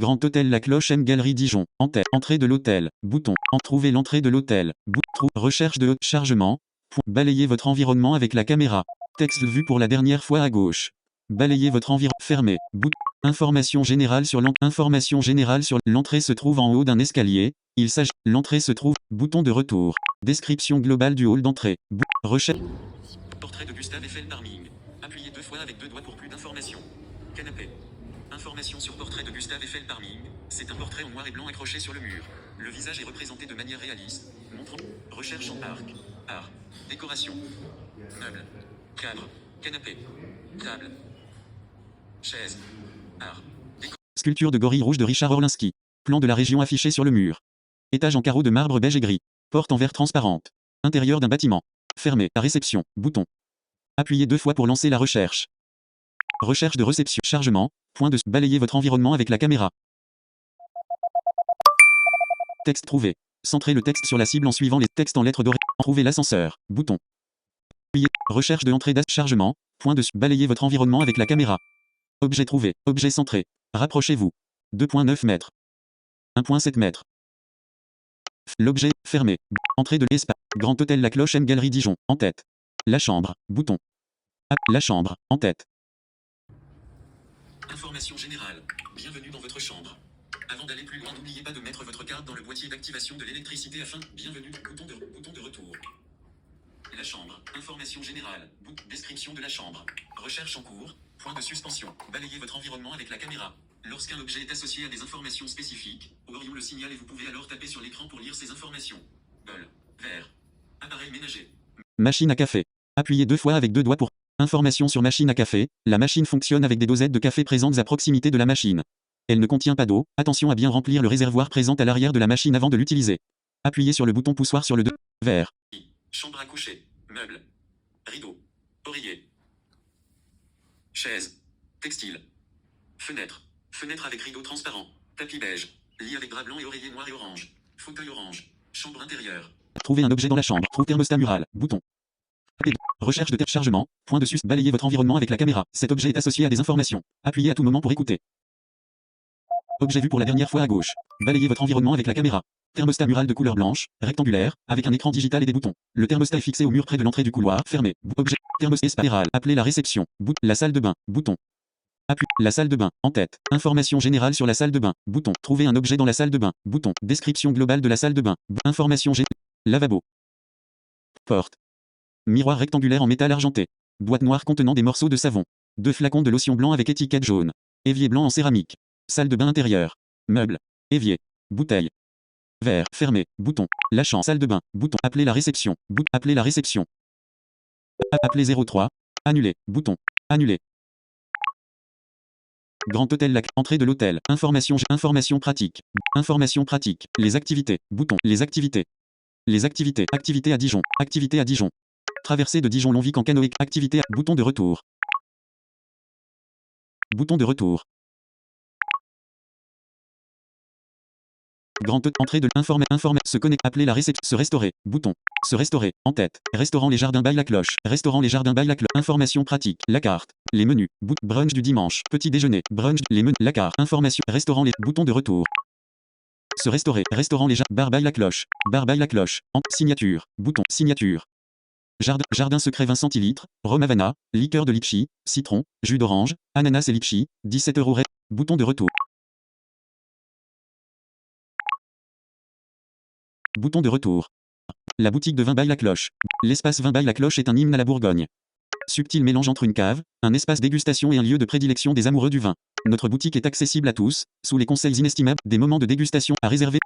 Grand Hôtel La Cloche M Galerie Dijon. En tête. Entrée de l'hôtel. Bouton. Trouver l'entrée de l'hôtel. Recherche de chargement. Balayez votre environnement avec la caméra. Texte vu pour la dernière fois à gauche. Balayez votre environnement. Fermé. Information générale sur l'entrée se trouve en haut d'un escalier. Il s'agit. L'entrée se trouve. Bouton de retour. Description globale du hall d'entrée. Recherche. Portrait de Gustave Eiffel Parming. Appuyez 2 fois avec 2 doigts pour plus d'informations. Canapé. Information sur portrait de Gustave Eiffel Parming. C'est un portrait en noir et blanc accroché sur le mur. Le visage est représenté de manière réaliste. Montrant. Recherche en arc. Art. Décoration. Meubles. Cadre. Canapé. Table. Chaise. Art. Sculpture de gorille rouge de Richard Orlinski. Plan de la région affiché sur le mur. Étage en carreaux de marbre beige et gris. Porte en verre transparente. Intérieur d'un bâtiment. Fermé. À réception. Bouton. Appuyez 2 fois pour lancer la recherche. Recherche de réception. Chargement. Balayez votre environnement avec la caméra. Texte trouvé. Centrez le texte sur la cible en suivant les textes en lettres dorées. Trouver l'ascenseur. Bouton. Appuyez. Recherche de entrée chargement. Balayez votre environnement avec la caméra. Objet trouvé. Objet centré. Rapprochez-vous. 2,9 mètres. 1,7 mètres. L'objet, fermé. Entrée de l'espace. Grand Hôtel La Cloche M Galerie Dijon. En tête. La chambre. Bouton. La chambre. En tête. Information générale. Bienvenue dans votre chambre. Avant d'aller plus loin, n'oubliez pas de mettre votre carte dans le boîtier d'activation de l'électricité afin. Bienvenue. Bouton de retour. La chambre. Information générale. Description de la chambre. Recherche en cours. Point de suspension. Balayez votre environnement avec la caméra. Lorsqu'un objet est associé à des informations spécifiques, Orion le signale et vous pouvez alors taper sur l'écran pour lire ces informations. Bol. Verre. Appareil ménager. Machine à café. Appuyez 2 fois avec 2 doigts pour. Information sur machine à café. La machine fonctionne avec des dosettes de café présentes à proximité de la machine. Elle ne contient pas d'eau. Attention à bien remplir le réservoir présent à l'arrière de la machine avant de l'utiliser. Appuyez sur le bouton poussoir sur le verre. Chambre à coucher. Meubles. Rideaux. Oreiller. Chaise. Textile. Fenêtre. Fenêtre avec rideau transparent. Tapis beige. Lit avec drap blanc et oreiller noir et orange. Fauteuil orange. Chambre intérieure. Trouver un objet dans la chambre. Trouve thermostat mural. Bouton. Recherche de chargement. Point de sus. Balayez votre environnement avec la caméra. Cet objet est associé à des informations. Appuyez à tout moment pour écouter. Objet vu pour la dernière fois à gauche. Balayez votre environnement avec la caméra. Thermostat mural de couleur blanche, rectangulaire, avec un écran digital et des boutons. Le thermostat est fixé au mur près de l'entrée du couloir. Fermé. Objet. Thermostat spiral. Appelez la réception. La salle de bain. Bouton. Appui. La salle de bain. En tête. Information générale sur la salle de bain. Bouton. Trouver un objet dans la salle de bain. Bouton. Description globale de la salle de bain. Information générale. Lavabo. Porte. Miroir rectangulaire en métal argenté. Boîte noire contenant des morceaux de savon. 2 flacons de lotion blanc avec étiquette jaune. Évier blanc en céramique. Salle de bain intérieure. Meubles. Évier. Bouteille. Verre. Fermé. Bouton. La chambre. Salle de bain. Bouton. Appeler la réception. Appeler la réception. Appeler 03. Annuler. Bouton. Annuler. Grand Hôtel Lac. Entrée de l'hôtel. Information pratique. Information pratique. Les activités. Bouton. Les activités. Les activités. Activité à Dijon. Activité à Dijon. Traversée de Dijon Longvic en canoë. Activité à. Bouton de retour. Bouton de retour. Grand entrée de informer. Se connecter. Appeler la réception. Se restaurer. Bouton. Se restaurer. En tête. Restaurant Les Jardins by la Cloche. Restaurant Les Jardins by la Cloche. Information pratique. La carte. Les menus. Brunch du dimanche. Petit déjeuner. Brunch. Les menus. La carte. Information. Restaurant les. Bouton de retour. Se restaurer. Restaurant Les Jardins. Bar by la Cloche. Bar by la Cloche. Signature. Bouton. Signature. Jardin secret 20 centilitres. Rhum Havana. Liqueur de litchi. Citron. Jus d'orange. Ananas et litchi. 17 €. Bouton de retour. Bouton de retour. La boutique de vin by la Cloche. L'espace vin by la Cloche est un hymne à la Bourgogne. Subtil mélange entre une cave, un espace dégustation et un lieu de prédilection des amoureux du vin. Notre boutique est accessible à tous, sous les conseils inestimables, des moments de dégustation à réserver.